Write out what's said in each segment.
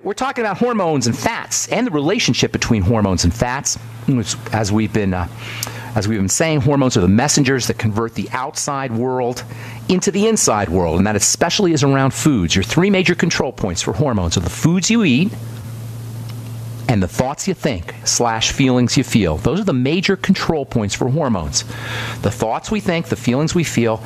we're talking about hormones and fats and the relationship between hormones and fats. As we've been saying, hormones are the messengers that convert the outside world into the inside world, and that especially is around foods. Your three major control points for hormones are the foods you eat and the thoughts you think / feelings you feel. Those are the major control points for hormones. The thoughts we think, the feelings we feel,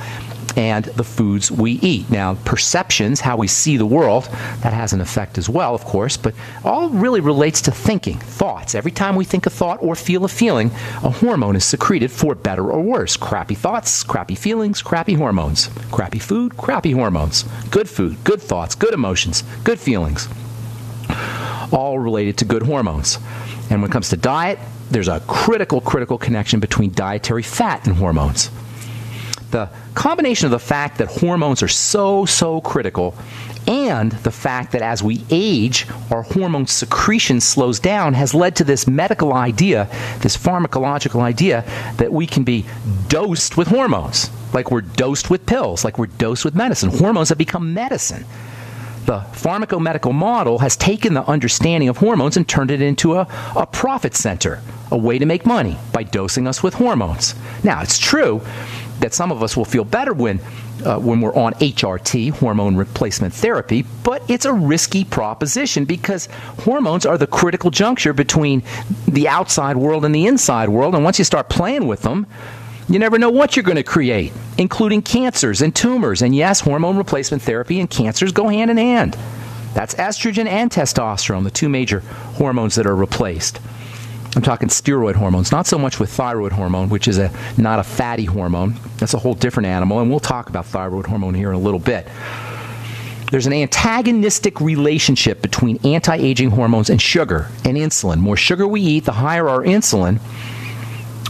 and the foods we eat. Now, perceptions, how we see the world, that has an effect as well, of course, but all really relates to thinking, thoughts. Every time we think a thought or feel a feeling, a hormone is secreted for better or worse. Crappy thoughts, crappy feelings, crappy hormones. Crappy food, crappy hormones. Good food, good thoughts, good emotions, good feelings. All related to good hormones. And when it comes to diet, there's a critical connection between dietary fat and hormones. The combination of the fact that hormones are so critical and the fact that as we age, our hormone secretion slows down has led to this medical idea, this pharmacological idea, that we can be dosed with hormones, like we're dosed with pills, like we're dosed with medicine. Hormones have become medicine. The pharmacomedical model has taken the understanding of hormones and turned it into a profit center, a way to make money by dosing us with hormones. Now, it's true that some of us will feel better when we're on HRT, hormone replacement therapy, but it's a risky proposition because hormones are the critical juncture between the outside world and the inside world, and once you start playing with them, you never know what you're going to create, including cancers and tumors. And yes, hormone replacement therapy and cancers go hand in hand. That's estrogen and testosterone, the two major hormones that are replaced. I'm talking steroid hormones, not so much with thyroid hormone, which is not a fatty hormone. That's a whole different animal, and we'll talk about thyroid hormone here in a little bit. There's an antagonistic relationship between anti-aging hormones and sugar and insulin. The more sugar we eat, the higher our insulin,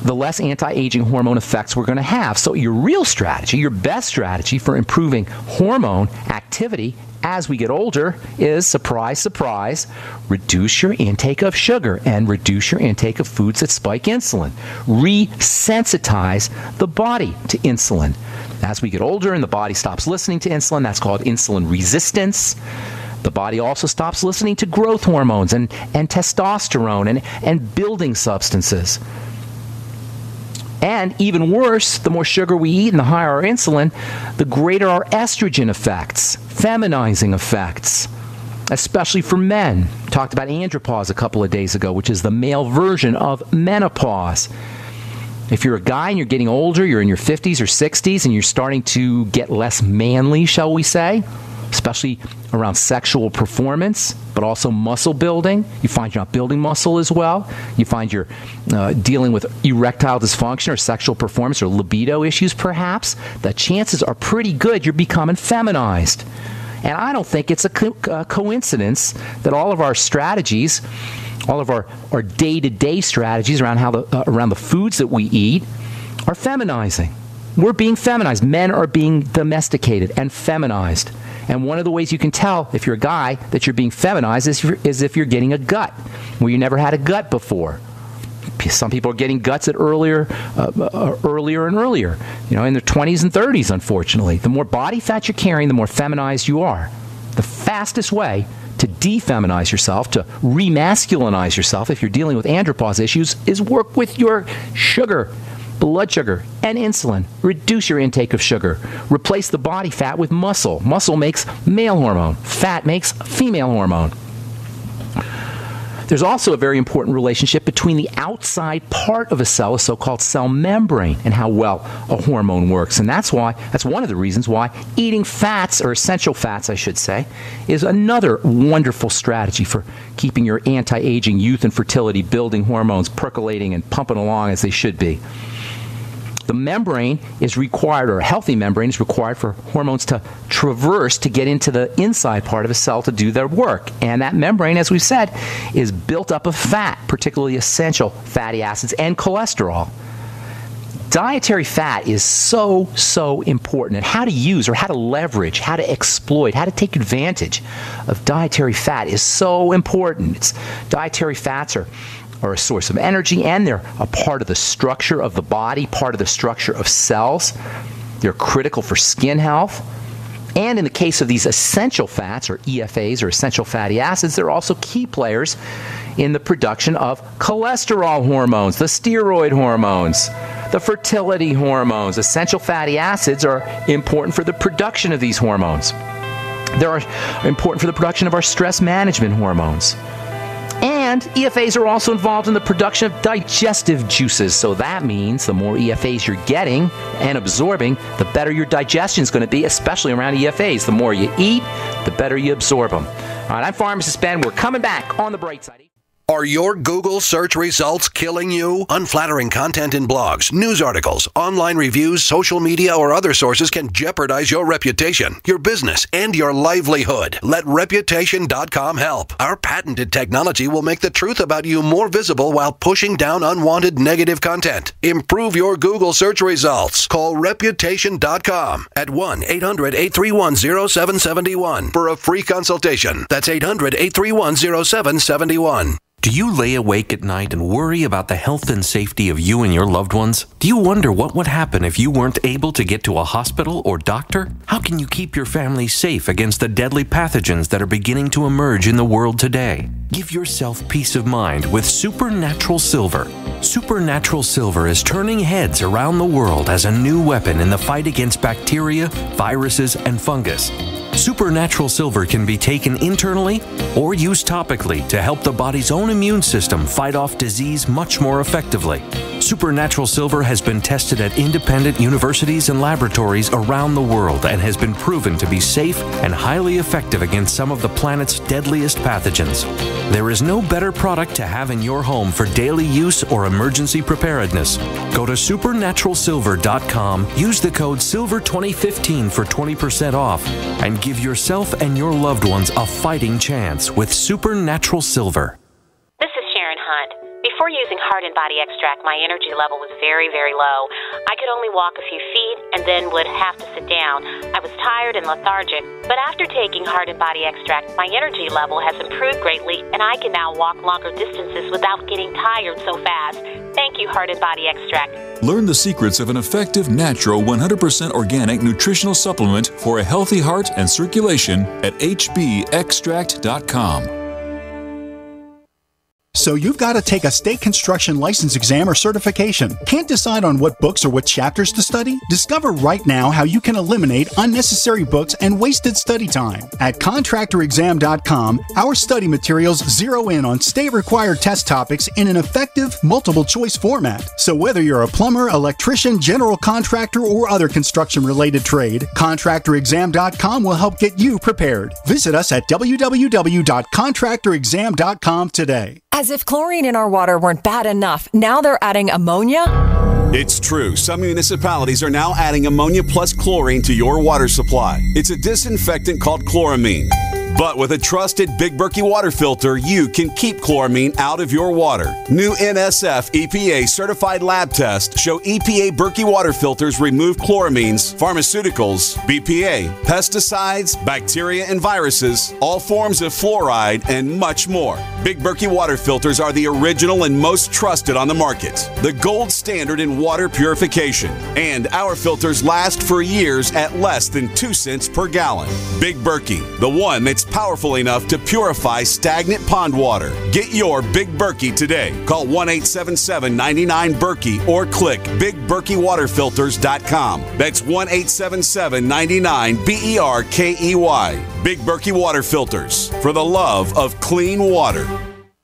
the less anti-aging hormone effects we're going to have. So your real strategy, your best strategy for improving hormone activity as we get older is, surprise, surprise, reduce your intake of sugar and reduce your intake of foods that spike insulin. Re-sensitize the body to insulin. As we get older and the body stops listening to insulin, that's called insulin resistance. The body also stops listening to growth hormones and testosterone and building substances. And even worse, the more sugar we eat and the higher our insulin, the greater our estrogen effects, feminizing effects, especially for men. Talked about andropause a couple of days ago, which is the male version of menopause. If you're a guy and you're getting older, you're in your 50s or 60s, and you're starting to get less manly, shall we say, especially around sexual performance, but also muscle building. You find you're not building muscle as well. You find you're dealing with erectile dysfunction or sexual performance or libido issues, perhaps. The chances are pretty good you're becoming feminized. And I don't think it's a coincidence that all of our strategies, all of our day-to-day strategies around around the foods that we eat are feminizing. We're being feminized. Men are being domesticated and feminized. And one of the ways you can tell if you're a guy that you're being feminized is if you're getting a gut where you never had a gut before. Some people are getting guts at earlier and earlier, in their 20s and 30s, unfortunately. The more body fat you're carrying, the more feminized you are. The fastest way to defeminize yourself, to remasculinize yourself if you're dealing with andropause issues, is work with your sugar, blood sugar, and insulin. Reduce your intake of sugar. Replace the body fat with muscle. Muscle makes male hormone. Fat makes female hormone. There's also a very important relationship between the outside part of a cell, a so-called cell membrane, and how well a hormone works. And that's one of the reasons why eating fats, or essential fats, I should say, is another wonderful strategy for keeping your anti-aging, youth, and fertility building hormones percolating and pumping along as they should be. The membrane is required, or a healthy membrane is required for hormones to traverse to get into the inside part of a cell to do their work. And that membrane, as we've said, is built up of fat, particularly essential fatty acids and cholesterol. Dietary fat is so important, and how to use or how to leverage, how to exploit, how to take advantage of dietary fat is so important. Dietary fats are a source of energy, and they're a part of the structure of the body, part of the structure of cells. They're critical for skin health. And in the case of these essential fats, or EFAs, or essential fatty acids, they're also key players in the production of cholesterol hormones, the steroid hormones, the fertility hormones. Essential fatty acids are important for the production of these hormones. They're important for the production of our stress management hormones. And EFAs are also involved in the production of digestive juices. So that means the more EFAs you're getting and absorbing, the better your digestion is going to be, especially around EFAs. The more you eat, the better you absorb them. All right, I'm Pharmacist Ben. We're coming back on the bright side. Are your Google search results killing you? Unflattering content in blogs, news articles, online reviews, social media, or other sources can jeopardize your reputation, your business, and your livelihood. Let Reputation.com help. Our patented technology will make the truth about you more visible while pushing down unwanted negative content. Improve your Google search results. Call Reputation.com at 1-800-831-0771 for a free consultation. That's 800-831-0771. Do you lay awake at night and worry about the health and safety of you and your loved ones? Do you wonder what would happen if you weren't able to get to a hospital or doctor? How can you keep your family safe against the deadly pathogens that are beginning to emerge in the world today? Give yourself peace of mind with Supernatural Silver. Supernatural Silver is turning heads around the world as a new weapon in the fight against bacteria, viruses, and fungus. Supernatural Silver can be taken internally or used topically to help the body's own immune system fight off disease much more effectively. Supernatural Silver has been tested at independent universities and laboratories around the world and has been proven to be safe and highly effective against some of the planet's deadliest pathogens. There is no better product to have in your home for daily use or emergency preparedness. Go to supernaturalsilver.com, use the code SILVER2015 for 20% off, and give yourself and your loved ones a fighting chance with Supernatural Silver. This is Sharon Hunt. Before using Heart and Body Extract, my energy level was very, very low. I could only walk a few feet and then would have to sit down. I was tired and lethargic, but after taking Heart and Body Extract, my energy level has improved greatly, and I can now walk longer distances without getting tired so fast. Thank you, Heart and Body Extract. Learn the secrets of an effective, natural, 100% organic nutritional supplement for a healthy heart and circulation at hbextract.com. So you've got to take a state construction license exam or certification. Can't decide on what books or what chapters to study? Discover right now how you can eliminate unnecessary books and wasted study time. At contractorexam.com, our study materials zero in on state-required test topics in an effective, multiple-choice format. So whether you're a plumber, electrician, general contractor, or other construction-related trade, contractorexam.com will help get you prepared. Visit us at www.contractorexam.com today. As if chlorine in our water weren't bad enough, now they're adding ammonia? It's true. Some municipalities are now adding ammonia plus chlorine to your water supply. It's a disinfectant called chloramine. But with a trusted Big Berkey water filter, you can keep chloramine out of your water. New NSF EPA certified lab tests show EPA Berkey water filters remove chloramines, pharmaceuticals, BPA, pesticides, bacteria and viruses, all forms of fluoride, and much more. Big Berkey water filters are the original and most trusted on the market, the gold standard in water purification. And our filters last for years at less than 2 cents per gallon. Big Berkey, the one that's powerful enough to purify stagnant pond water. Get your Big Berkey today. Call 1-877-99-BERKEY or click BigBerkeyWaterFilters.com. That's 1-877-99-BERKEY. Big Berkey Water Filters, for the love of clean water.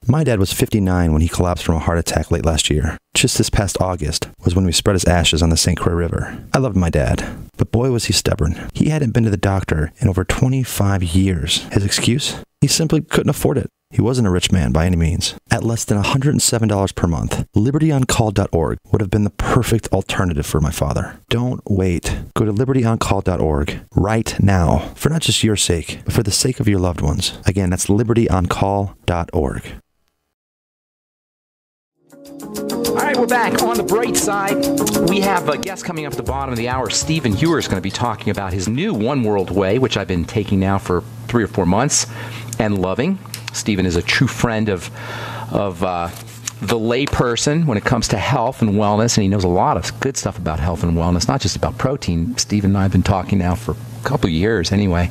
My dad was 59 when he collapsed from a heart attack late last year. Just this past August was when we spread his ashes on the St. Croix River. I loved my dad, but boy was he stubborn. He hadn't been to the doctor in over 25 years. His excuse? He simply couldn't afford it. He wasn't a rich man by any means. At less than $107 per month, libertyoncall.org would have been the perfect alternative for my father. Don't wait. Go to libertyoncall.org right now, for not just your sake, but for the sake of your loved ones. Again, that's libertyoncall.org. All right, we're back on the bright side. We have a guest coming up at the bottom of the hour. Stephen Heuer is going to be talking about his new One World Whey, which I've been taking now for 3 or 4 months and loving. Stephen is a true friend of the layperson when it comes to health and wellness, and he knows a lot of good stuff about health and wellness, not just about protein. Stephen and I have been talking now for a couple of years anyway.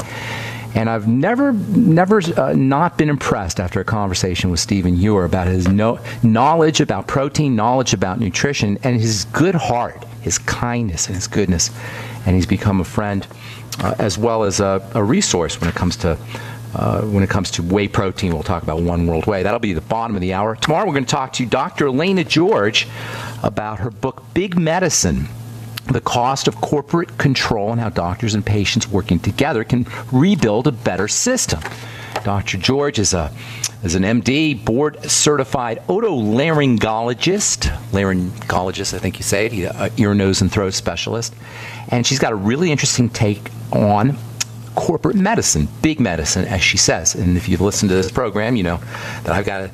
And I've never not been impressed after a conversation with Stephen Heuer about his knowledge about protein, knowledge about nutrition, and his good heart, his kindness and his goodness. And he's become a friend as well as a resource when it comes to whey protein. We'll talk about One World Whey. That'll be the bottom of the hour. Tomorrow we're going to talk to Dr. Elena George about her book, Big Medicine: The Cost of Corporate Control and How Doctors and Patients Working Together Can Rebuild a Better System. Dr. George is an MD, board-certified otolaryngologist, I think you say it, he's an ear, nose, and throat specialist. And she's got a really interesting take on corporate medicine, big medicine, as she says. And if you've listened to this program, you know that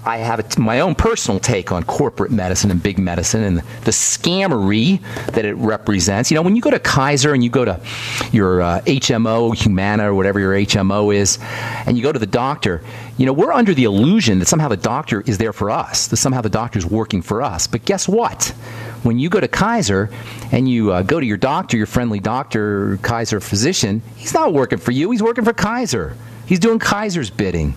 I have my own personal take on corporate medicine and big medicine and the scammery that it represents. You know, when you go to Kaiser and you go to your HMO, Humana, or whatever your HMO is, and you go to the doctor, you know, we're under the illusion that somehow the doctor is there for us, that somehow the doctor's working for us. But guess what? When you go to Kaiser and you go to your doctor, your friendly doctor, Kaiser physician, he's not working for you. He's working for Kaiser. He's doing Kaiser's bidding.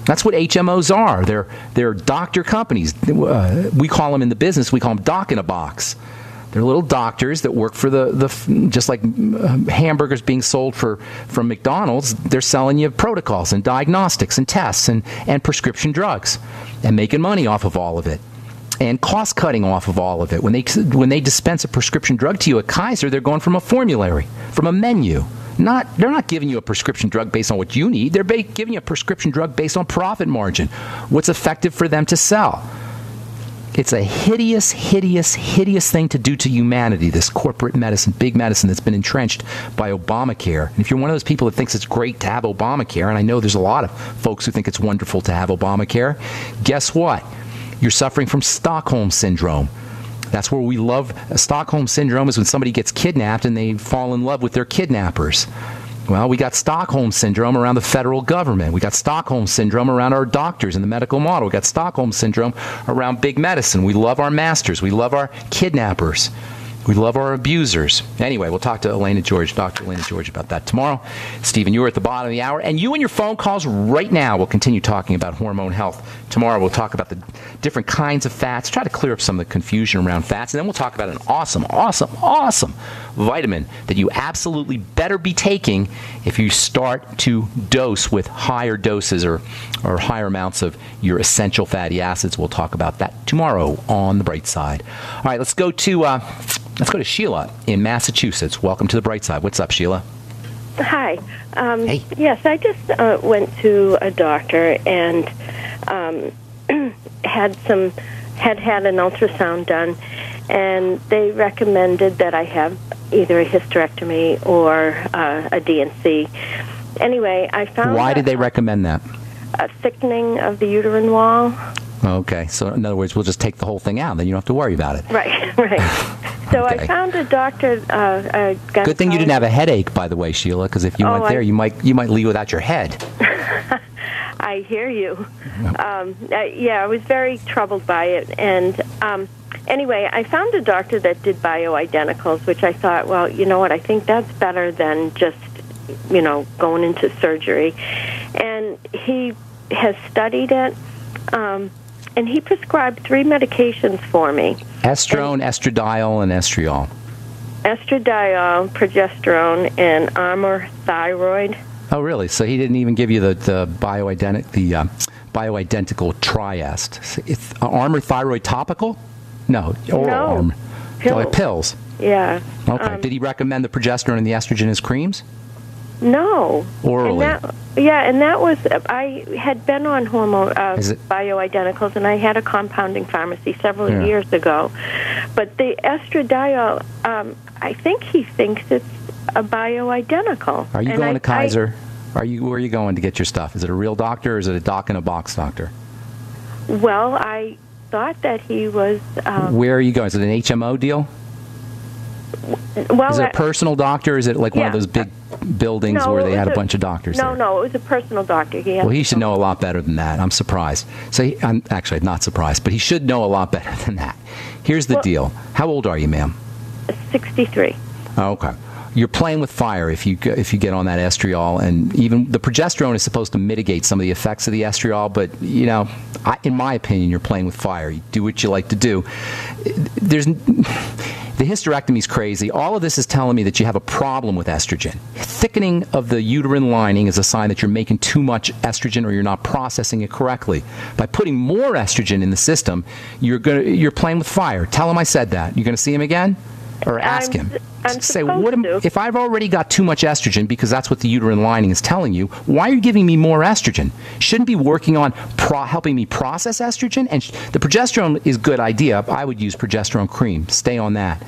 That's what HMOs are. They're doctor companies. We call them in the business, we call them doc in a box. They're little doctors that work for just like hamburgers being sold from McDonald's. They're selling you protocols and diagnostics and tests and prescription drugs and making money off of all of it. And cost cutting off of all of it. When they dispense a prescription drug to you at Kaiser, they're going from a formulary, from a menu. They're not giving you a prescription drug based on what you need. They're giving you a prescription drug based on profit margin, what's effective for them to sell. It's a hideous, hideous, hideous thing to do to humanity, this corporate medicine, big medicine that's been entrenched by Obamacare. And if you're one of those people that thinks it's great to have Obamacare, and I know there's a lot of folks who think it's wonderful to have Obamacare, guess what? You're suffering from Stockholm Syndrome. That's where we love. Stockholm Syndrome is when somebody gets kidnapped and they fall in love with their kidnappers. Well, we got Stockholm Syndrome around the federal government. We got Stockholm Syndrome around our doctors in the medical model. We got Stockholm Syndrome around big medicine. We love our masters. We love our kidnappers. We love our abusers. Anyway, we'll talk to Dr. Elena George about that tomorrow. Stephen, you are at the bottom of the hour. And you and your phone calls right now. We'll continue talking about hormone health. Tomorrow we'll talk about the different kinds of fats, try to clear up some of the confusion around fats, and then we'll talk about an awesome vitamin that you absolutely better be taking if you start to dose with higher doses or higher amounts of your essential fatty acids. We'll talk about that tomorrow on The Bright Side. All right, let's go to Sheila in Massachusetts. Welcome to The Bright Side. What's up, Sheila? Hi. Hey. Yes, I just went to a doctor and had an ultrasound done, and they recommended that I have either a hysterectomy or a DNC. Anyway, I found... Why did they recommend that? A thickening of the uterine wall. Okay, so in other words, we'll just take the whole thing out, then you don't have to worry about it. Right. So okay. I found a doctor. Good thing you didn't have a headache, by the way, Sheila, because if you went there, you might leave without your head. I hear you. I was very troubled by it, and anyway, I found a doctor that did bioidenticals, which I thought, well, you know what, I think that's better than just, going into surgery. And he has studied it. And he prescribed 3 medications for me. Estrone, estradiol, and estriol. Estradiol, progesterone, and Armour thyroid. Oh, really? So he didn't even give you the bioidentical Triest. It's Armour thyroid topical? No, oral Armour. Pills. Yeah. Okay. Did he recommend the progesterone and the estrogen as creams? No. Orally. And that was, I had been on hormone bioidenticals, and I had a compounding pharmacy several years ago. But the estradiol, I think he thinks it's a bioidentical. Are you going to Kaiser? Where are you going to get your stuff? Is it a real doctor, or is it a doc-in-a-box doctor? Well, I thought that he was... Where are you going? Is it an HMO deal? Well, is it a personal doctor, or is it like one of those big buildings where they had a bunch of doctors there? No, it was a personal doctor. He should know a lot better than that. I'm surprised. I'm actually not surprised, but he should know a lot better than that. Here's the deal. How old are you, ma'am? 63. Oh, okay. you're playing with fire if you get on that estriol, and even the progesterone is supposed to mitigate some of the effects of the estriol, but in my opinion, you're playing with fire. You do what you like to do. The hysterectomy is crazy. All of this is telling me that you have a problem with estrogen. Thickening of the uterine lining is a sign that you're making too much estrogen or you're not processing it correctly. By putting more estrogen in the system, you're playing with fire. Tell him I said that. You're going to see him again? Or ask him. Say, if I've already got too much estrogen, because that's what the uterine lining is telling you, why are you giving me more estrogen? Shouldn't be working on helping me process estrogen? And the progesterone is a good idea. I would use progesterone cream. Stay on that.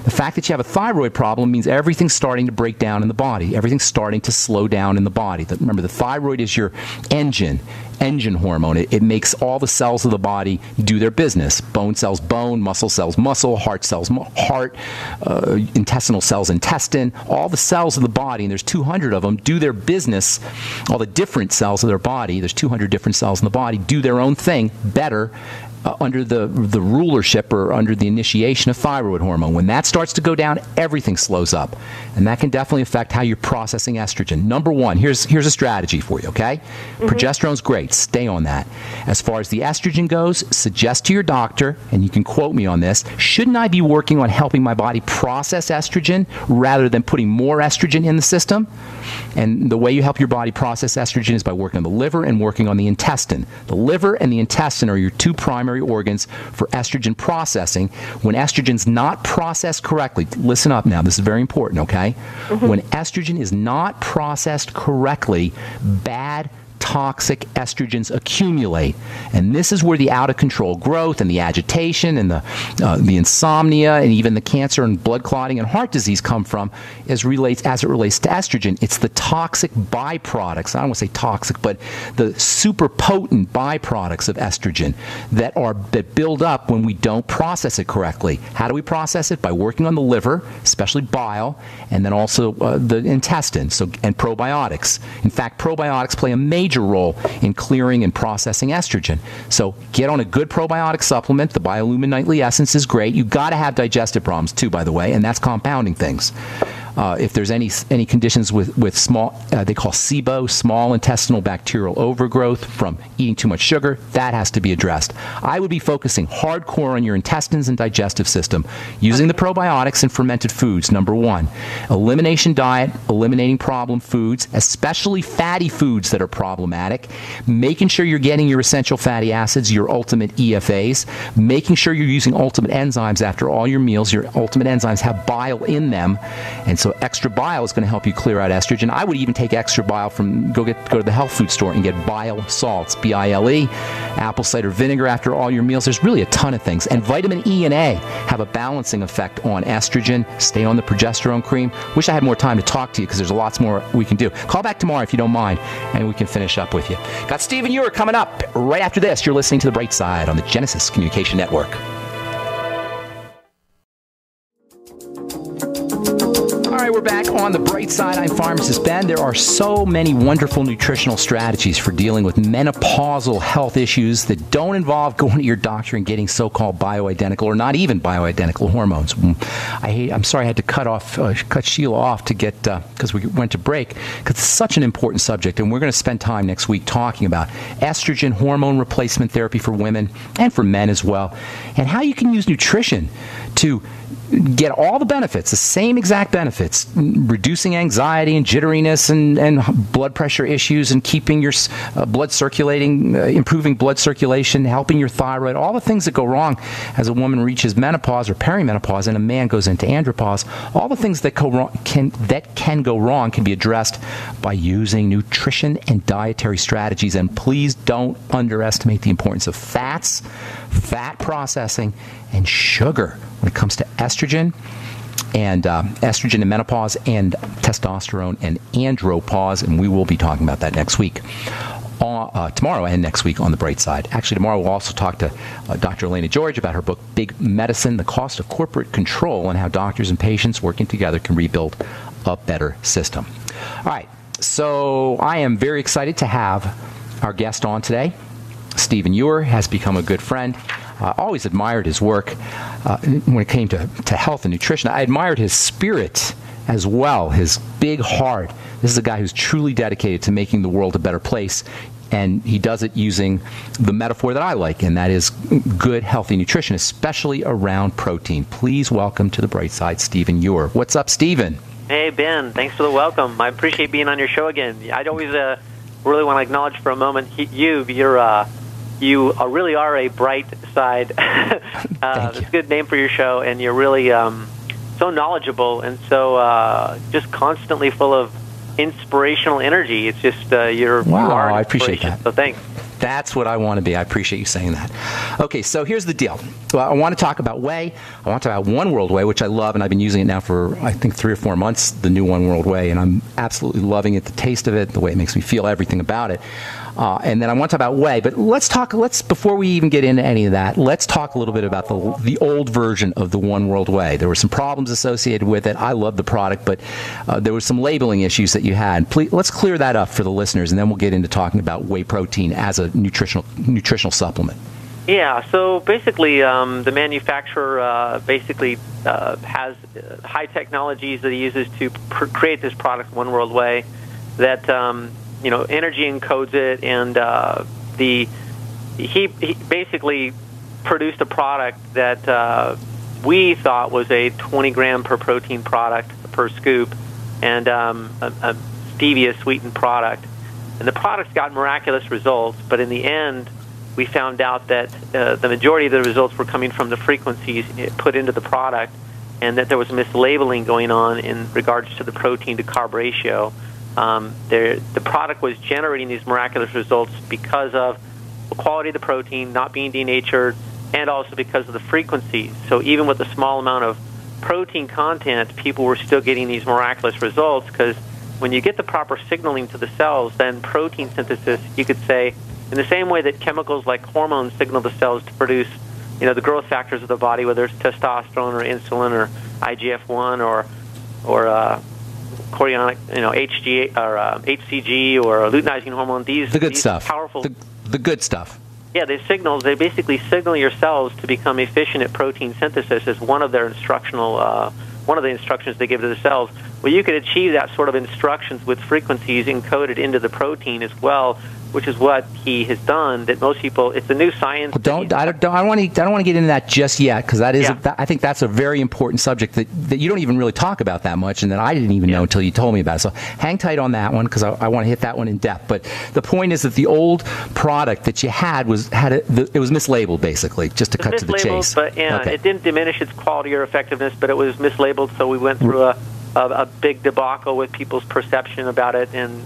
The fact that you have a thyroid problem means everything's starting to break down in the body. Everything's starting to slow down in the body. Remember, the thyroid is your engine hormone. It makes all the cells of the body do their business. Bone cells bone, muscle cells muscle, heart cells heart, intestinal cells intestine. All the cells of the body, and there's 200 of them, do their business. All the different cells of their body, there's 200 different cells in the body, do their own thing better under the rulership or under the initiation of thyroid hormone. When that starts to go down, everything slows up. And that can definitely affect how you're processing estrogen. Number one, here's a strategy for you, okay? Progesterone's great. Stay on that. As far as the estrogen goes, suggest to your doctor, and you can quote me on this, shouldn't I be working on helping my body process estrogen rather than putting more estrogen in the system? And the way you help your body process estrogen is by working on the liver and working on the intestine. The liver and the intestine are your two primary organs for estrogen processing. When estrogen's not processed correctly, listen up now, this is very important, okay? When estrogen is not processed correctly, bad toxic estrogens accumulate, and this is where the out-of-control growth and the agitation and the insomnia and even the cancer and blood clotting and heart disease come from as it relates to estrogen. It's the toxic byproducts, I don't want to say toxic, but the super potent byproducts of estrogen that build up when we don't process it correctly. How do we process it? By working on the liver, especially bile, and then also the intestine, and probiotics. In fact, probiotics play a major role in clearing and processing estrogen. So get on a good probiotic supplement. The Biolumin Nightly Essence is great. You've got to have digestive problems too, by the way, and that's compounding things. If there's any conditions with small, they call SIBO, small intestinal bacterial overgrowth from eating too much sugar, that has to be addressed. I would be focusing hardcore on your intestines and digestive system, using the probiotics and fermented foods, number one. Elimination diet, eliminating problem foods, especially fatty foods that are problematic, making sure you're getting your essential fatty acids, your ultimate EFAs, making sure you're using ultimate enzymes after all your meals. Your ultimate enzymes have bile in them, and so extra bile is going to help you clear out estrogen. I would even take extra bile go to the health food store and get bile salts, B-I-L-E, apple cider vinegar after all your meals. There's really a ton of things. And vitamin E and A have a balancing effect on estrogen. Stay on the progesterone cream. Wish I had more time to talk to you because there's lots more we can do. Call back tomorrow if you don't mind, and we can finish up with you. Got Stephen Heuer coming up right after this. You're listening to The Bright Side on the Genesis Communication Network. We're back on The Bright Side. I'm Pharmacist Ben. There are so many wonderful nutritional strategies for dealing with menopausal health issues that don't involve going to your doctor and getting so-called bioidentical or not even bioidentical hormones. I'm sorry I had to cut Sheila off to get, because we went to break, because it's such an important subject, and we're going to spend time next week talking about estrogen hormone replacement therapy for women and for men as well, and how you can use nutrition to get all the benefits, the same exact benefits, reducing anxiety and jitteriness and blood pressure issues and keeping your blood circulating, improving blood circulation, helping your thyroid, all the things that go wrong as a woman reaches menopause or perimenopause and a man goes into andropause. All the things that can go wrong can be addressed by using nutrition and dietary strategies. And please don't underestimate the importance of fats, fat processing, and sugar when it comes to estrogen and menopause and testosterone and andropause, and we will be talking about that next week. Tomorrow and next week on The Bright Side. Actually, tomorrow we'll also talk to Dr. Elena George about her book, Big Medicine, The Cost of Corporate Control, and how doctors and patients working together can rebuild a better system. All right, so I am very excited to have our guest on today. Stephen Heuer has become a good friend. I always admired his work when it came to health and nutrition. I admired his spirit as well. His big heart. This is a guy who's truly dedicated to making the world a better place. And he does it using the metaphor that I like, and that is good, healthy nutrition, especially around protein. Please welcome to the bright side, Stephen Heuer. What's up, Stephen? Hey, Ben. Thanks for the welcome. I appreciate being on your show again. I'd always really want to acknowledge for a moment you really are a bright side. It's a good name for your show, and you're really so knowledgeable and so just constantly full of inspirational energy. It's just you are I appreciate that. So thanks. That's what I want to be. I appreciate you saying that. Okay, so here's the deal. Well, I want to talk about whey. I want to talk about One World Whey, which I love, and I've been using it now for, I think, 3 or 4 months, the new One World Whey, and I'm absolutely loving it, the taste of it, the way it makes me feel, everything about it. And then I want to talk about whey, but before we even get into any of that, let's talk a little bit about the old version of the One World Whey. There were some problems associated with it. I love the product, but there were some labeling issues that you had. Please, let's clear that up for the listeners, and then we'll get into talking about whey protein as a nutritional supplement. Yeah, so basically the manufacturer has high technologies that he uses to create this product, One World Whey, that energy encodes it, and he basically produced a product that we thought was a 20-gram per protein product per scoop, and a stevia-sweetened product. And the product's got miraculous results, but in the end, we found out that the majority of the results were coming from the frequencies put into the product, and that there was mislabeling going on in regards to the protein to carb ratio. The product was generating these miraculous results because of the quality of the protein not being denatured, and also because of the frequencies. So even with a small amount of protein content, people were still getting these miraculous results, because when you get the proper signaling to the cells, then protein synthesis, you could say, in the same way that chemicals like hormones signal the cells to produce, the growth factors of the body, whether it's testosterone or insulin or IGF-1 or chorionic, HCG or luteinizing hormone. These stuff. Powerful. The good stuff. Yeah, they basically signal your cells to become efficient at protein synthesis as one of their one of the instructions they give to the cells. Well, you could achieve that sort of instructions with frequencies encoded into the protein as well, which is what he has done. That most people, it's a new science. Well, I don't want to get into that just yet, because I think that's a very important subject that you don't even really talk about that much, and that I didn't even know until you told me about it. So hang tight on that one, because I want to hit that one in depth. But the point is that the old product that you had was mislabeled, basically, just to cut to the chase. But it didn't diminish its quality or effectiveness, but it was mislabeled. So we went through a big debacle with people's perception about it, and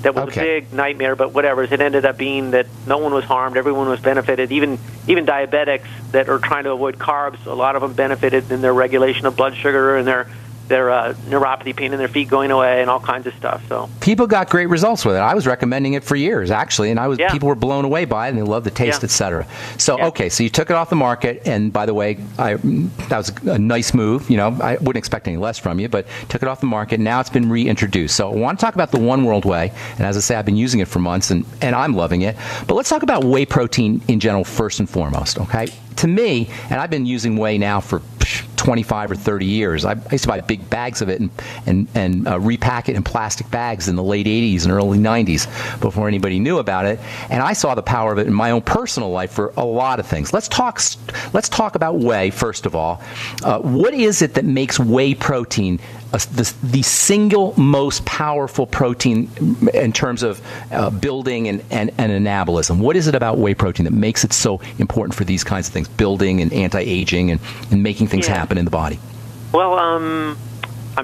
that was a big nightmare, but whatever. It ended up being that no one was harmed, everyone was benefited. Even diabetics that are trying to avoid carbs, a lot of them benefited in their regulation of blood sugar and their neuropathy, pain in their feet going away, and all kinds of stuff. So people got great results with it. I was recommending it for years, actually, and people were blown away by it, and they loved the taste, etc. So so you took it off the market, and by the way, that was a nice move. I wouldn't expect any less from you, but took it off the market. Now it's been reintroduced. So I want to talk about the One World Whey, and as I say, I've been using it for months, and I'm loving it. But let's talk about whey protein in general first and foremost. Okay, to me, and I've been using whey now for 25 or 30 years. I used to buy big bags of it and repack it in plastic bags in the late 80s and early 90s before anybody knew about it. And I saw the power of it in my own personal life for a lot of things. Let's talk about whey, first of all. What is it that makes whey protein the single most powerful protein in terms of building and anabolism? What is it about whey protein that makes it so important for these kinds of things, building and anti-aging and making things happen in the body? Well, I'm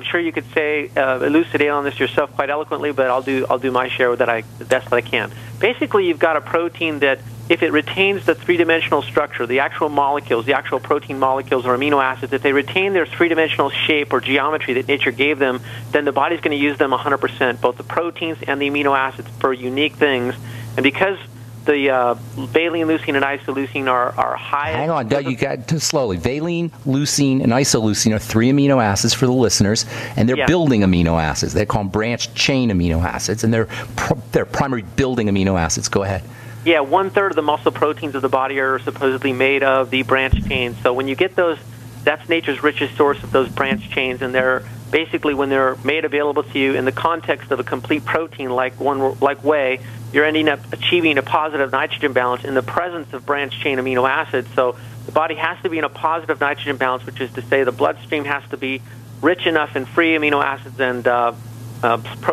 sure you could say elucidate on this yourself quite eloquently, but I'll do my share with that the best that I can. Basically, you've got a protein that, if it retains the three-dimensional structure, the actual molecules, the actual protein molecules or amino acids, if they retain their three-dimensional shape or geometry that nature gave them, then the body's going to use them 100%, both the proteins and the amino acids, for unique things. And because the valine, leucine, and isoleucine are high... Hang on, Doug, you got to slowly. Valine, leucine, and isoleucine are 3 amino acids for the listeners, and they're building amino acids. They call them branched chain amino acids, and they're primary building amino acids. Go ahead. Yeah, 1/3 of the muscle proteins of the body are supposedly made of the branched chains. So when you get those, that's nature's richest source of those branched chains, and they're basically when they're made available to you in the context of a complete protein like whey, you're ending up achieving a positive nitrogen balance in the presence of branched-chain amino acids. So the body has to be in a positive nitrogen balance, which is to say the bloodstream has to be rich enough in free amino acids and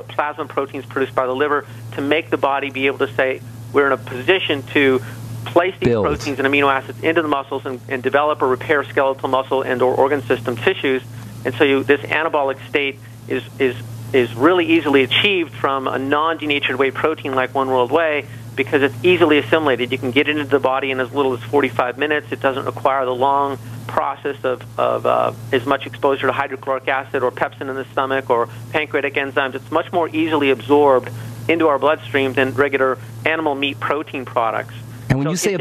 plasma proteins produced by the liver to make the body be able to say we're in a position to place these proteins and amino acids into the muscles and develop or repair skeletal muscle and or organ system tissues. And so this anabolic state is really easily achieved from a non-denatured whey protein like One World Whey because it's easily assimilated. You can get it into the body in as little as 45 minutes. It doesn't require the long process of as much exposure to hydrochloric acid or pepsin in the stomach or pancreatic enzymes. It's much more easily absorbed into our bloodstream than regular animal meat protein products. And when you say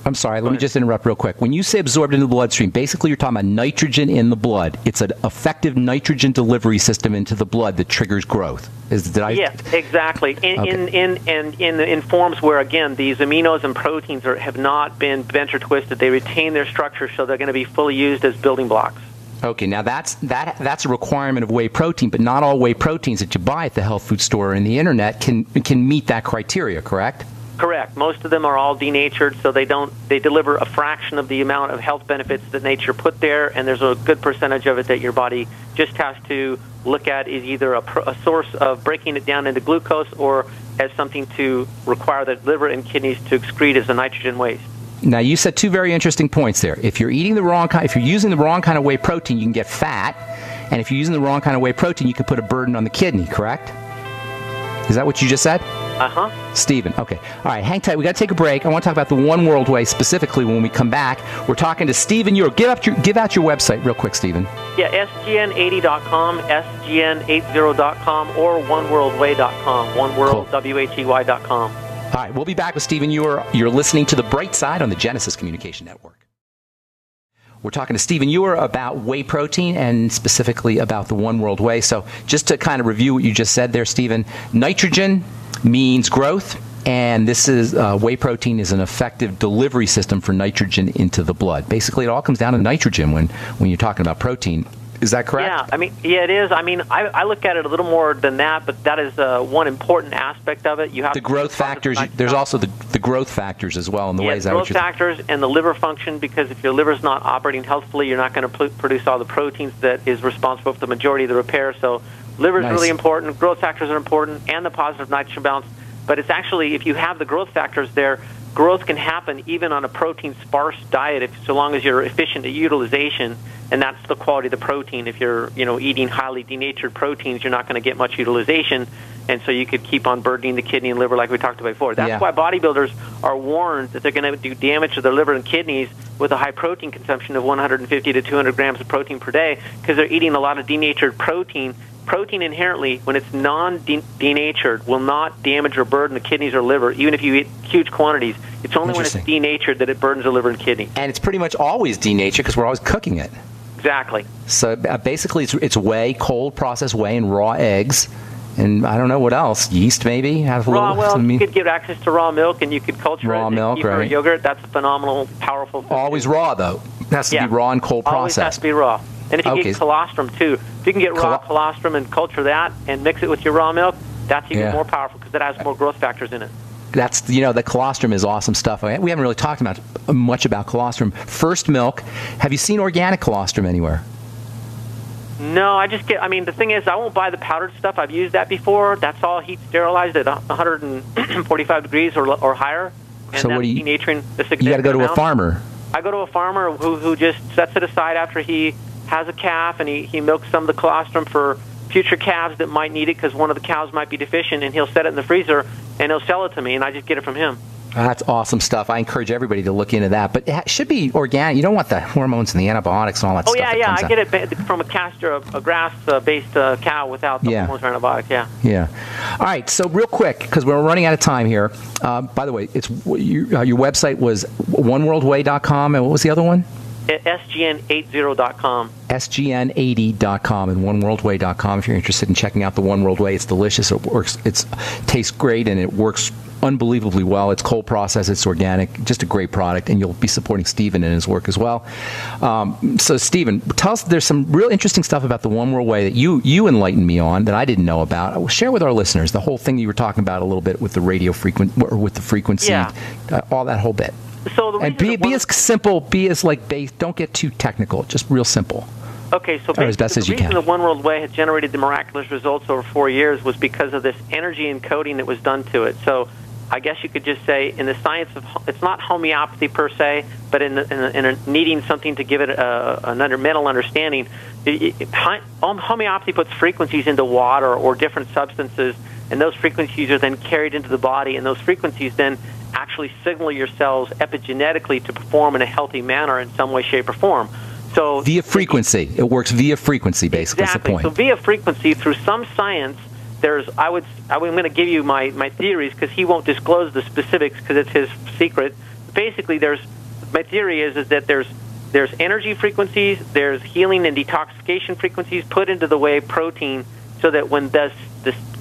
I'm sorry, let me just interrupt real quick. When you say absorbed into the bloodstream, basically you're talking about nitrogen in the blood. It's an effective nitrogen delivery system into the blood that triggers growth. Yes, exactly. In forms where, again, these aminos and proteins have not been bent or twisted. They retain their structure, so they're going to be fully used as building blocks. Okay, now that's a requirement of whey protein, but not all whey proteins that you buy at the health food store or in the internet can meet that criteria, correct? Correct. Most of them are all denatured, so they deliver a fraction of the amount of health benefits that nature put there, and there's a good percentage of it that your body just has to look at is either a source of breaking it down into glucose or as something to require the liver and kidneys to excrete as a nitrogen waste. Now, you said two very interesting points there. If you're eating the wrong kind, if you're using the wrong kind of whey protein, you can get fat, and if you're using the wrong kind of whey protein, you can put a burden on the kidney, correct? Is that what you just said? Uh-huh. Stephen, okay. All right, hang tight. We got to take a break. I want to talk about the One World Whey specifically when we come back. We're talking to Stephen Heuer. Give out your website real quick, Stephen. Yeah, sgn80.com, sgn80.com, or oneworldwhey.com, oneworldwhey.com. All right, we'll be back with Stephen Heuer. You're listening to The Bright Side on the Genesis Communication Network. We're talking to Stephen Heuer about whey protein and specifically about the One World Whey. So just to kind of review what you just said there, Stephen, nitrogen means growth, and this is whey protein is an effective delivery system for nitrogen into the blood. Basically, it all comes down to nitrogen when you're talking about protein. Is that correct? Yeah, it is. I mean, I look at it a little more than that, but that is one important aspect of it. You have the growth factors. There's also the growth factors as well in the ways. Yeah, growth factors and the liver function, because if your liver's not operating healthfully, you're not going to produce all the proteins that is responsible for the majority of the repair. So liver is really important. Growth factors are important, and the positive nitrogen balance. But it's actually, if you have the growth factors there, growth can happen even on a protein-sparse diet, so long as you're efficient at utilization. And that's the quality of the protein. If you're, eating highly denatured proteins, you're not going to get much utilization, and so you could keep on burdening the kidney and liver like we talked about before. That's why bodybuilders are warned that they're going to do damage to their liver and kidneys with a high protein consumption of 150 to 200 grams of protein per day, because they're eating a lot of denatured protein. Protein inherently, when it's non-denatured, will not damage or burden the kidneys or liver, even if you eat huge quantities. It's only when it's denatured that it burdens the liver and kidney. And it's pretty much always denatured because we're always cooking it. Exactly. So basically, it's whey, cold processed whey, and raw eggs, and I don't know what else. Yeast, maybe. You could get access to raw milk, and you could culture raw it. Milk, right? Yogurt. That's a phenomenal, powerful food. Always raw, though. It has to be raw and cold processed. Always has to be raw. And if you get colostrum too, if you can get raw colostrum and culture that and mix it with your raw milk, that's even more powerful because it has more growth factors in it. That's, the colostrum is awesome stuff. We haven't really talked much about colostrum. First milk. Have you seen organic colostrum anywhere? No, the thing is, I won't buy the powdered stuff. I've used that before. That's all heat sterilized at 145 degrees or higher. And so what do you? Denaturing the You got to go to a farmer. I go to a farmer who just sets it aside after he has a calf, and he milks some of the colostrum for future calves that might need it because one of the cows might be deficient, and he'll set it in the freezer, and he'll sell it to me, and I just get it from him. That's awesome stuff. I encourage everybody to look into that. But it should be organic. You don't want the hormones and the antibiotics and all that stuff. I get it from a grass-based cow without the hormones or antibiotics, Yeah. All right, so real quick, because we're running out of time here. By the way, your website was oneworldwhey.com, and what was the other one? SGN80.com. SGN80.com and oneworldwhey.com if you're interested in checking out the One World Whey. It's delicious. It works. It tastes great, and it works unbelievably well. It's cold processed, it's organic, just a great product, and you'll be supporting Stephen in his work as well. So Stephen, tell us, there's some real interesting stuff about the One World Whey that you enlightened me on that I didn't know about. Share with our listeners the whole thing you were talking about a little bit with the frequency, all that whole bit. So and be as simple, be as base. Don't get too technical. Just real simple. Okay, so as best as the you can. reason the One World Whey had generated the miraculous results over 4 years was because of this energy encoding that was done to it. So I guess you could just say, in the science of, it's not homeopathy per se, but in needing something to give it another mental understanding. Homeopathy puts frequencies into water or different substances, and those frequencies are then carried into the body, and those frequencies then actually signal your cells epigenetically to perform in a healthy manner in some way, shape, or form. So via frequency. It works via frequency, basically, exactly. Is the point. So via frequency, through some science, I'm going to give you my theories, because he won't disclose the specifics because it's his secret. Basically, my theory is that there's energy frequencies, there's healing and detoxification frequencies put into the whey protein, so that when this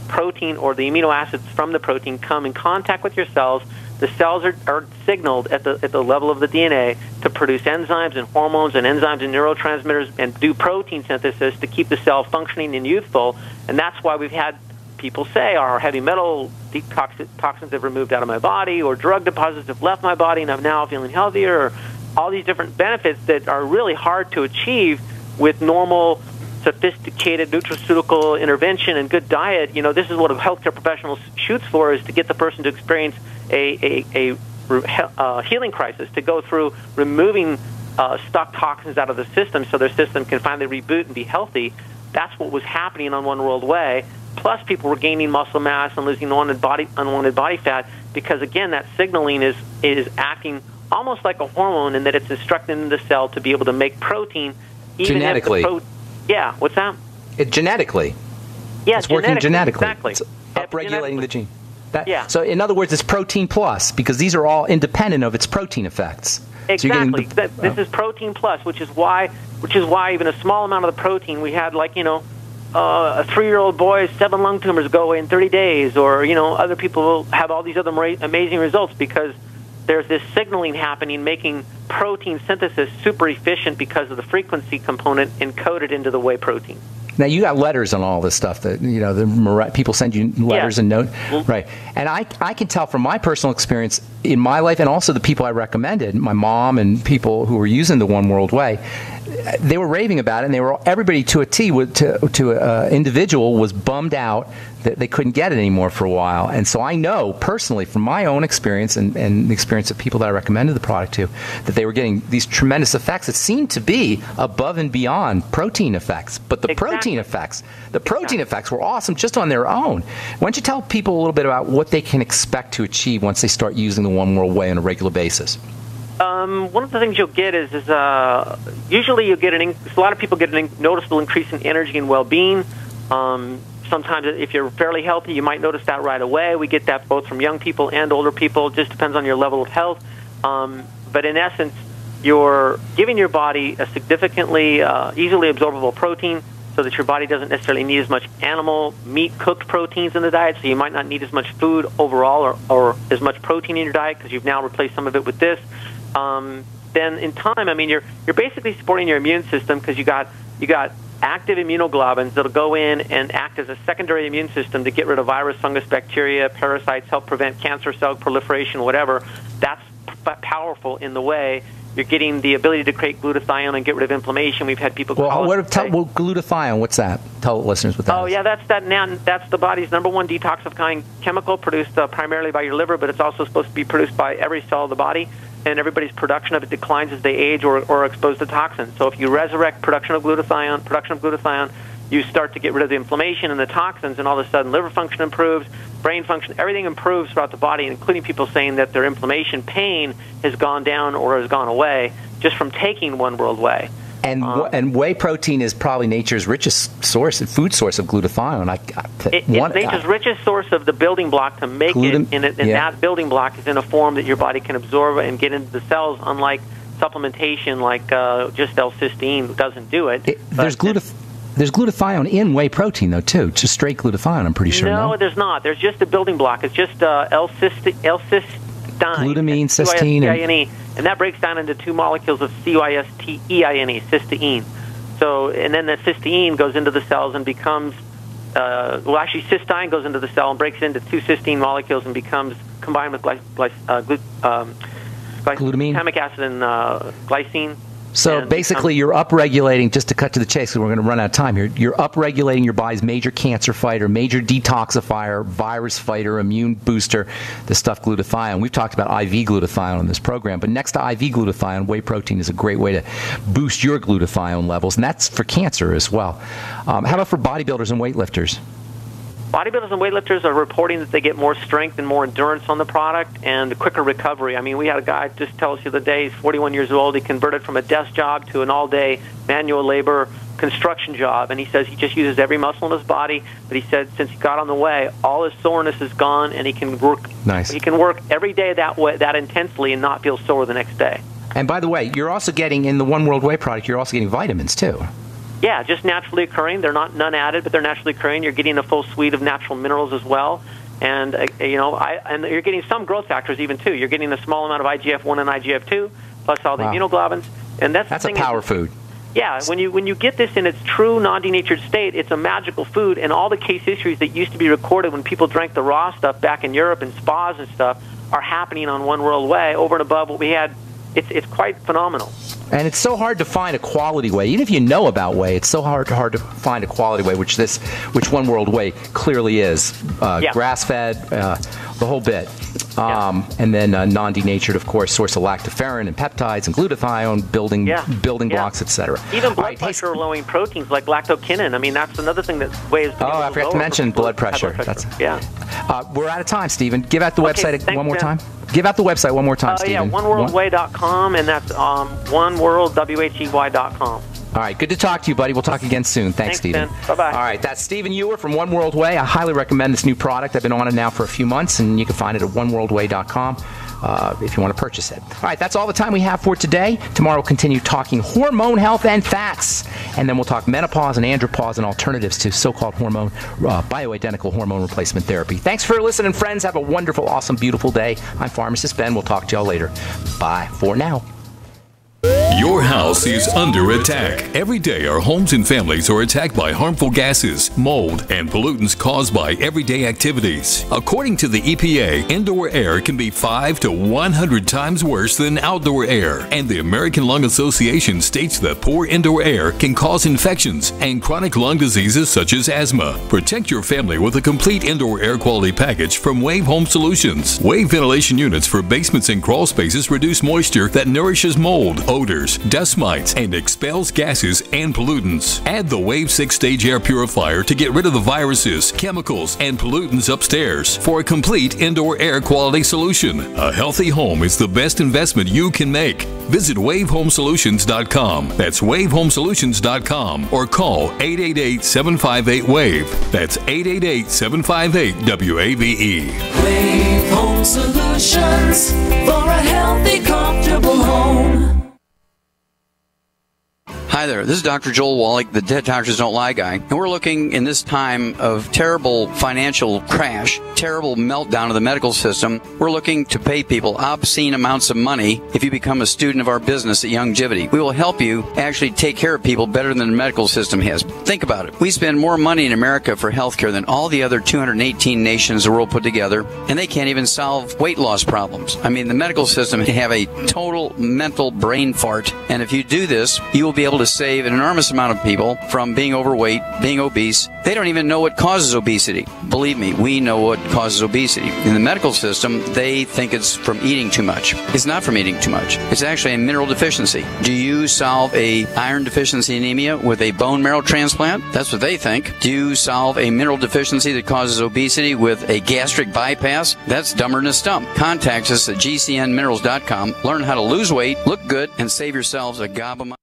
protein or the amino acids from the protein come in contact with your cells, the cells are signaled at the level of the DNA to produce enzymes and hormones and enzymes and neurotransmitters and do protein synthesis to keep the cell functioning and youthful. And that's why we've had people say our heavy metal toxins have removed out of my body, or drug deposits have left my body and I'm now feeling healthier, or all these different benefits that are really hard to achieve with normal, sophisticated nutraceutical intervention and good diet. This is what a healthcare professional shoots for, is to get the person to experience a healing crisis, to go through removing stuck toxins out of the system so their system can finally reboot and be healthy. That's what was happening on One World Whey. Plus, people were gaining muscle mass and losing unwanted body fat, because, again, that signaling is acting almost like a hormone, in that it's instructing the cell to be able to make protein. Even genetically. Yeah, what's that? Genetically. Yeah, it's working genetically. Exactly. It's upregulating the gene. Yeah. So, in other words, it's protein plus, because ththese are all independent of its protein effects. Exactly. So this is protein plus, which is why even a small amount of the protein, we had, a 3-year-old boy's 7 lung tumors go away in 30 days, or other people will have all these other amazing results, because there's this signaling happening, making protein synthesis super efficient because of the frequency component encoded into the whey protein. Now, you got letters on all this stuff that, the people send you letters and notes. Right. And I can tell from my personal experience in my life, and also the people I recommended, my mom and people who were using the One World Whey, they were raving about it, and everybody to a T, to an individual, was bummed out that they couldn't get it anymore for a while. And so I know personally from my own experience and the experience of people that I recommended the product to, that they were getting these tremendous effects that seemed to be above and beyond protein effects. But the protein effects were awesome just on their own. Why don't you tell people a little bit about what they can expect to achieve once they start using the One World Whey on a regular basis? One of the things you'll get is usually you'll get a lot of people get a noticeable increase in energy and well-being. Sometimes if you're fairly healthy, you might notice that right away. We get that both from young people and older people. It just depends on your level of health. But in essence, you're giving your body a significantly easily absorbable protein, so that your body doesn't necessarily need as much animal meat cooked proteins in the diet, so you might not need as much food overall or as much protein in your diet, because you've now replaced some of it with this. Then in time, you're basically supporting your immune system, because you got active immunoglobulins that'll go in and act as a secondary immune system to get rid of virus, fungus, bacteria, parasites, help prevent cancer cell proliferation, whatever. That's powerful in the way. You're getting the ability to create glutathione and get rid of inflammation. We've had people call glutathione, what's that? Tell listeners what that is. Oh, yeah, that's the body's number one detoxifying chemical, produced primarily by your liver, but it's also supposed to be produced by every cell of the body, and everybody's production of it declines as they age or are exposed to toxins. So if you resurrect production of glutathione, you start to get rid of the inflammation and the toxins, and all of a sudden liver function improves, brain function, everything improves throughout the body, including people saying that their inflammation pain has gone down or has gone away just from taking One World Whey. And whey protein is probably nature's richest food source of glutathione. It's nature's richest source of the building block to make it, and that building block is in a form that your body can absorb and get into the cells, unlike supplementation like just L-cysteine doesn't do it. There's There's glutathione in whey protein, though, too. Just straight glutathione, I'm pretty sure. No, there's not. There's just a building block. It's just L-cysteine. Glutamine, cysteine. And that breaks down into two molecules of cysteine, cysteine. So, and then the cysteine goes into the cells and becomes, actually cysteine goes into the cell and breaks into two cysteine molecules and becomes combined with glutamine, glutamic acid and glycine. So basically, you're upregulating, just to cut to the chase, because we're going to run out of time here, you're upregulating your body's major cancer fighter, major detoxifier, virus fighter, immune booster, the stuff glutathione. We've talked about IV glutathione on this program, but next to IV glutathione, whey protein is a great way to boost your glutathione levels, and that's for cancer as well. How about for bodybuilders and weightlifters? Bodybuilders and weightlifters are reporting that they get more strength and more endurance on the product and quicker recovery. I mean, we had a guy just tell us the other day, he's 41 years old, he converted from a desk job to an all-day manual labor construction job, and he says he just uses every muscle in his body, but he said since he got on the whey, all his soreness is gone, and he can work He can work every day that intensely and not feel sore the next day. And by the way, you're also getting, in the One World Whey product, you're also getting vitamins, too. Yeah, just naturally occurring. They're not none added, but they're naturally occurring. You're getting a full suite of natural minerals as well, and and you're getting some growth factors even too. You're getting a small amount of IGF-1 and IGF-2, plus all the immunoglobulins, and that's a power food. Yeah, when you get this in its true non-denatured state, it's a magical food, and all the case histories that used to be recorded when people drank the raw stuff back in Europe and spas and stuff are happening on One World Whey over and above what we had. It's quite phenomenal. And it's so hard to find a quality whey. Even if you know about whey, it's so hard to find a quality whey, which One World Whey clearly is. Grass-fed, the whole bit. And then non-denatured, of course, source of lactoferrin and peptides and glutathione, building blocks, etc. Even blood pressure-lowering proteins like lactokinin. I mean, that's another thing that whey is. Oh, I forgot to mention blood pressure. We're out of time, Stephen. Give out the website one more time. Give out the website one more time, Stephen. oneworldwhey.com, and that's oneworldwhey.com. All right, good to talk to you, buddy. We'll talk again soon. Thanks, Stephen. Bye-bye. All right, that's Stephen Heuer from One World Whey. I highly recommend this new product. I've been on it now for a few months, and you can find it at oneworldwhey.com if you want to purchase it. All right, that's all the time we have for today. Tomorrow we'll continue talking hormone health and fats, and then we'll talk menopause and andropause and alternatives to so-called bioidentical hormone replacement therapy. Thanks for listening, friends. Have a wonderful, awesome, beautiful day. I'm Pharmacist Ben. We'll talk to y'all later. Bye for now. Your house is under attack. Every day, our homes and families are attacked by harmful gases, mold, and pollutants caused by everyday activities. According to the EPA, indoor air can be 5 to 100 times worse than outdoor air. And the American Lung Association states that poor indoor air can cause infections and chronic lung diseases such as asthma. Protect your family with a complete indoor air quality package from Wave Home Solutions. Wave ventilation units for basements and crawl spaces reduce moisture that nourishes mold, odors, dust mites, and expels gases and pollutants. Add the Wave 6-stage air purifier to get rid of the viruses, chemicals, and pollutants upstairs for a complete indoor air quality solution. A healthy home is the best investment you can make. Visit wavehomesolutions.com. That's wavehomesolutions.com or call 888-758-WAVE. That's 888-758-WAVE. Wave Home Solutions for a healthy, comfortable home. Hi there, this is Dr. Joel Wallach, the Dead Doctors Don't Lie guy, and we're looking in this time of terrible financial crash, terrible meltdown of the medical system. We're looking to pay people obscene amounts of money if you become a student of our business at Youngevity. We will help you actually take care of people better than the medical system has. Think about it. We spend more money in America for healthcare than all the other 218 nations the world put together, and they can't even solve weight loss problems. I mean, the medical system can have a total mental brain fart, and if you do this, you will be able to save an enormous amount of people from being overweight, being obese. They don't even know what causes obesity. Believe me, we know what causes obesity. In the medical system, they think it's from eating too much. It's not from eating too much. It's actually a mineral deficiency. Do you solve a iron deficiency anemia with a bone marrow transplant? That's what they think. Do you solve a mineral deficiency that causes obesity with a gastric bypass? That's dumber than a stump. Contact us at gcnminerals.com. Learn how to lose weight, look good, and save yourselves a gob of money.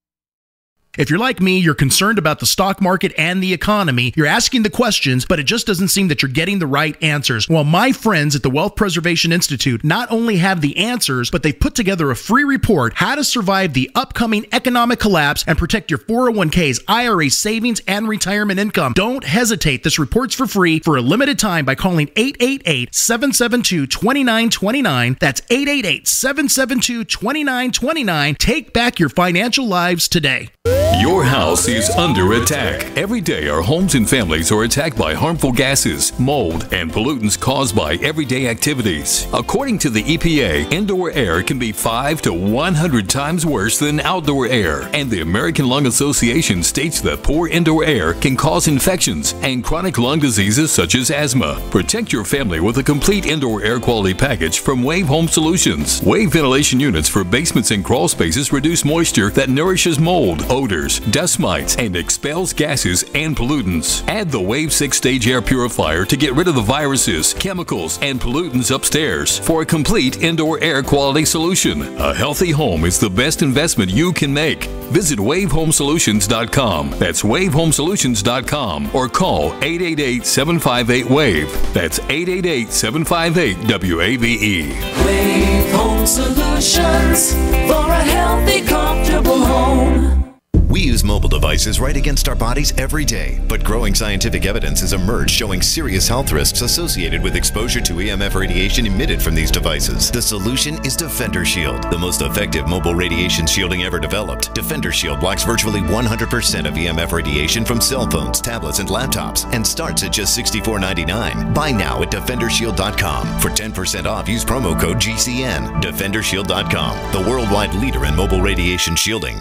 If you're like me, you're concerned about the stock market and the economy. You're asking the questions, but it just doesn't seem that you're getting the right answers. Well, my friends at the Wealth Preservation Institute not only have the answers, but they've put together a free report, How to Survive the Upcoming Economic Collapse and Protect Your 401ks, IRA savings, and retirement income. Don't hesitate. This report's for free for a limited time by calling 888-772-2929. That's 888-772-2929. Take back your financial lives today. Your house is under attack. Every day, our homes and families are attacked by harmful gases, mold, and pollutants caused by everyday activities. According to the EPA, indoor air can be 5 to 100 times worse than outdoor air. And the American Lung Association states that poor indoor air can cause infections and chronic lung diseases such as asthma. Protect your family with a complete indoor air quality package from Wave Home Solutions. Wave ventilation units for basements and crawl spaces reduce moisture that nourishes mold, odors, dust mites, and expels gases and pollutants. Add the Wave 6-stage air purifier to get rid of the viruses, chemicals, and pollutants upstairs for a complete indoor air quality solution. A healthy home is the best investment you can make. Visit wavehomesolutions.com. That's wavehomesolutions.com or call 888-758-WAVE. That's 888-758-WAVE. Wave Home Solutions for a healthy, comfortable home. We use mobile devices right against our bodies every day, but growing scientific evidence has emerged showing serious health risks associated with exposure to EMF radiation emitted from these devices. The solution is Defender Shield, the most effective mobile radiation shielding ever developed. Defender Shield blocks virtually 100% of EMF radiation from cell phones, tablets, and laptops, and starts at just $64.99. Buy now at DefenderShield.com. For 10% off, use promo code GCN. DefenderShield.com, the worldwide leader in mobile radiation shielding.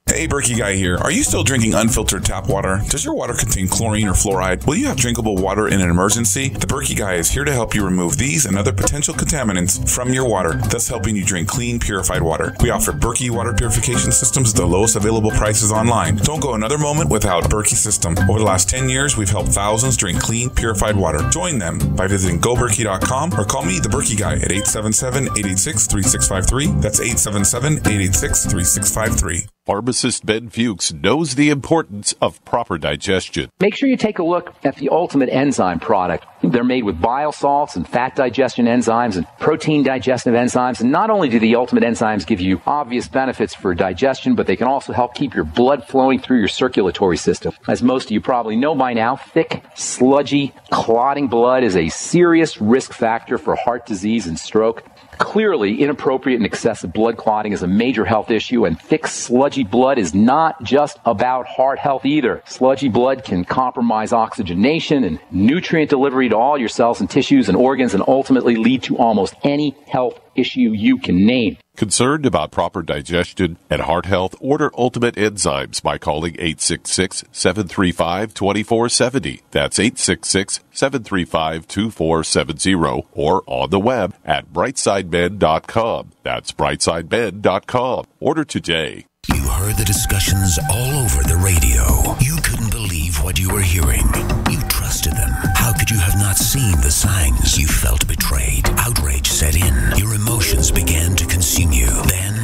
Hey, Berkey Guy here. Are you still drinking unfiltered tap water? Does your water contain chlorine or fluoride? Will you have drinkable water in an emergency? The Berkey Guy is here to help you remove these and other potential contaminants from your water, thus helping you drink clean, purified water. We offer Berkey water purification systems at the lowest available prices online. Don't go another moment without Berkey system. Over the last 10 years, we've helped thousands drink clean, purified water. Join them by visiting goberkey.com or call me, the Berkey Guy, at 877-886-3653. That's 877-886-3653. Pharmacist Ben Fuchs knows the importance of proper digestion. Make sure you take a look at the Ultimate Enzyme product. They're made with bile salts and fat digestion enzymes and protein digestive enzymes. And not only do the Ultimate Enzymes give you obvious benefits for digestion, but they can also help keep your blood flowing through your circulatory system. As most of you probably know by now, thick, sludgy, clotting blood is a serious risk factor for heart disease and stroke. Clearly, inappropriate and excessive blood clotting is a major health issue, and thick, sludgy blood is not just about heart health either. Sludgy blood can compromise oxygenation and nutrient delivery to all your cells and tissues and organs, and ultimately lead to almost any health issue you can name. Concerned about proper digestion and heart health? Order Ultimate Enzymes by calling 866-735-2470. That's 866-735-2470 or on the web at brightsideben.com. That's brightsideben.com. Order today. You heard the discussions all over the radio. You couldn't believe what you were hearing. You trusted them. How could you have not seen the signs? You felt betrayed. Outrage set in. Your emotions began to consume you. Then,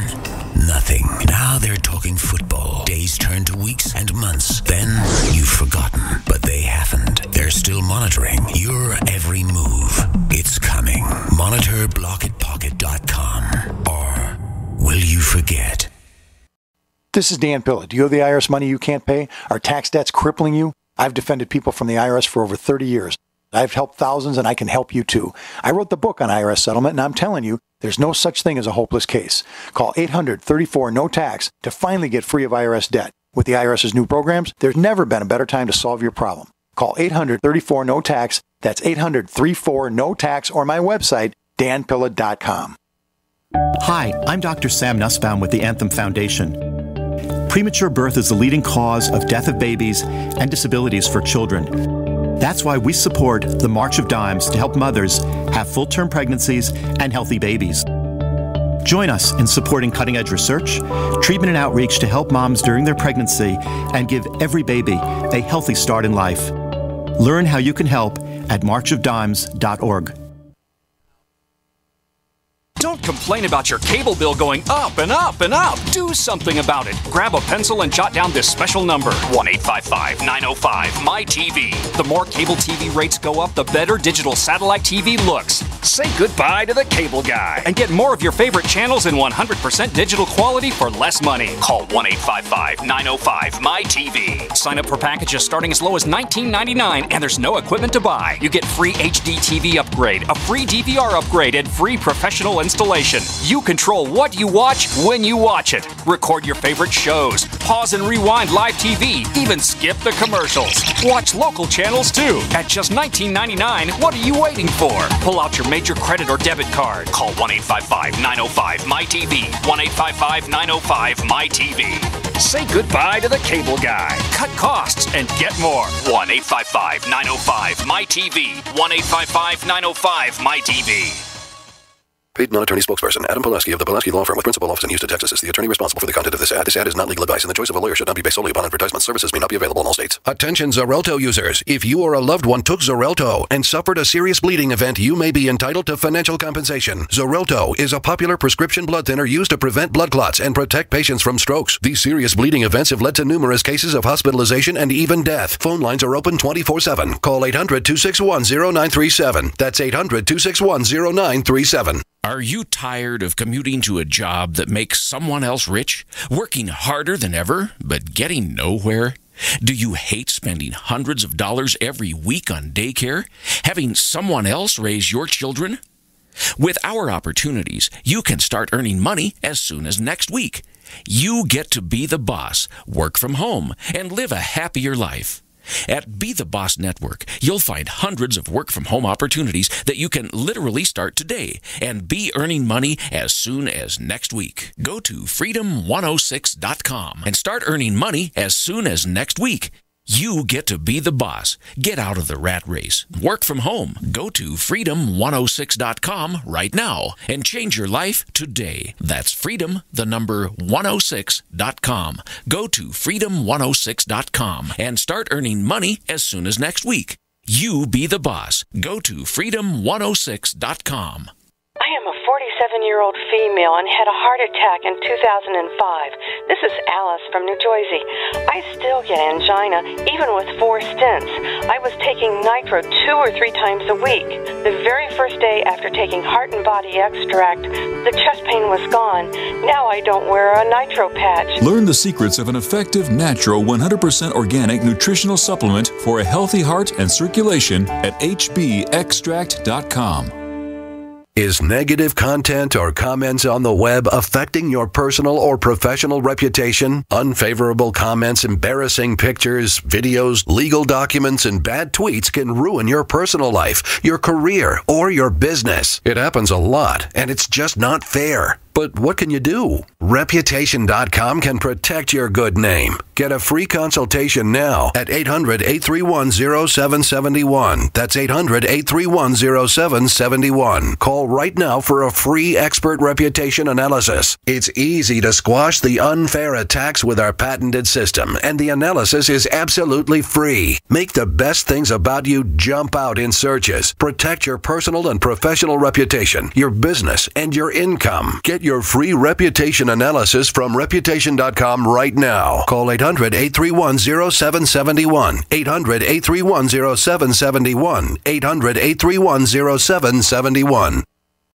nothing. Now they're talking football. Days turn to weeks and months. Then, you've forgotten. But they haven't. They're still monitoring your every move. It's coming. Monitor blockitpocket.com. Or will you forget? This is Dan Pilla. Do you owe the IRS money you can't pay? Are tax debts crippling you? I've defended people from the IRS for over 30 years. I've helped thousands, and I can help you too. I wrote the book on IRS settlement, and I'm telling you, there's no such thing as a hopeless case. Call 800-34-NO-TAX to finally get free of IRS debt. With the IRS's new programs, there's never been a better time to solve your problem. Call 800-34-NO-TAX. That's 800-34-NO-TAX, or my website, danpilla.com. Hi, I'm Dr. Sam Nussbaum with the Anthem Foundation. Premature birth is the leading cause of death of babies and disabilities for children. That's why we support the March of Dimes to help mothers have full-term pregnancies and healthy babies. Join us in supporting cutting-edge research, treatment and outreach to help moms during their pregnancy and give every baby a healthy start in life. Learn how you can help at marchofdimes.org. Don't complain about your cable bill going up and up and up. Do something about it. Grab a pencil and jot down this special number, 1-855-905-MY-TV. The more cable TV rates go up, the better digital satellite TV looks. Say goodbye to the cable guy and get more of your favorite channels in 100% digital quality for less money. Call 1-855-905-MY-TV. Sign up for packages starting as low as $19.99, and there's no equipment to buy. You get free HD TV upgrade, a free DVR upgrade, and free professional installation. You control what you watch when you watch it. Record your favorite shows, pause and rewind live TV, even skip the commercials. Watch local channels too. At just $19.99, what are you waiting for? Pull out your major credit or debit card. Call 1-855-905-MY-TV. 1-855-905-MY-TV. Say goodbye to the cable guy. Cut costs and get more. 1-855-905-MY-TV. 1-855-905-MY-TV. Paid non-attorney spokesperson Adam Pulaski of the Pulaski Law Firm with principal office in Houston, Texas is the attorney responsible for the content of this ad. This ad is not legal advice, and the choice of a lawyer should not be based solely upon advertisement. Services may not be available in all states. Attention Xarelto users. If you or a loved one took Xarelto and suffered a serious bleeding event, you may be entitled to financial compensation. Xarelto is a popular prescription blood thinner used to prevent blood clots and protect patients from strokes. These serious bleeding events have led to numerous cases of hospitalization and even death. Phone lines are open 24/7. Call 800-261-0937. That's 800-261-0937. Are you tired of commuting to a job that makes someone else rich? Working harder than ever, but getting nowhere? Do you hate spending hundreds of dollars every week on daycare? Having someone else raise your children? With our opportunities, you can start earning money as soon as next week. You get to be the boss, work from home, and live a happier life. At Be the Boss Network, you'll find hundreds of work-from-home opportunities that you can literally start today and be earning money as soon as next week. Go to freedom106.com and start earning money as soon as next week. You get to be the boss. Get out of the rat race. Work from home. Go to freedom106.com right now and change your life today. That's freedom, the number 106.com. Go to freedom106.com and start earning money as soon as next week. You be the boss. Go to freedom106.com. I am a 47-year-old female and had a heart attack in 2005. This is Alice from New Jersey. I still get angina, even with 4 stents. I was taking nitro 2 or 3 times a week. The very first day after taking Heart and Body Extract, the chest pain was gone. Now I don't wear a nitro patch. Learn the secrets of an effective, natural, 100% organic nutritional supplement for a healthy heart and circulation at hbextract.com. Is negative content or comments on the web affecting your personal or professional reputation? Unfavorable comments, embarrassing pictures, videos, legal documents, and bad tweets can ruin your personal life, your career, or your business. It happens a lot, and it's just not fair. But what can you do? Reputation.com can protect your good name. Get a free consultation now at 800-831-0771. That's 800-831-0771. Call right now for a free expert reputation analysis. It's easy to squash the unfair attacks with our patented system, and the analysis is absolutely free. Make the best things about you jump out in searches. Protect your personal and professional reputation, your business, and your income. Get your free reputation analysis from Reputation.com right now. Call 800-831-0771. 800-831-0771. 800-831-0771.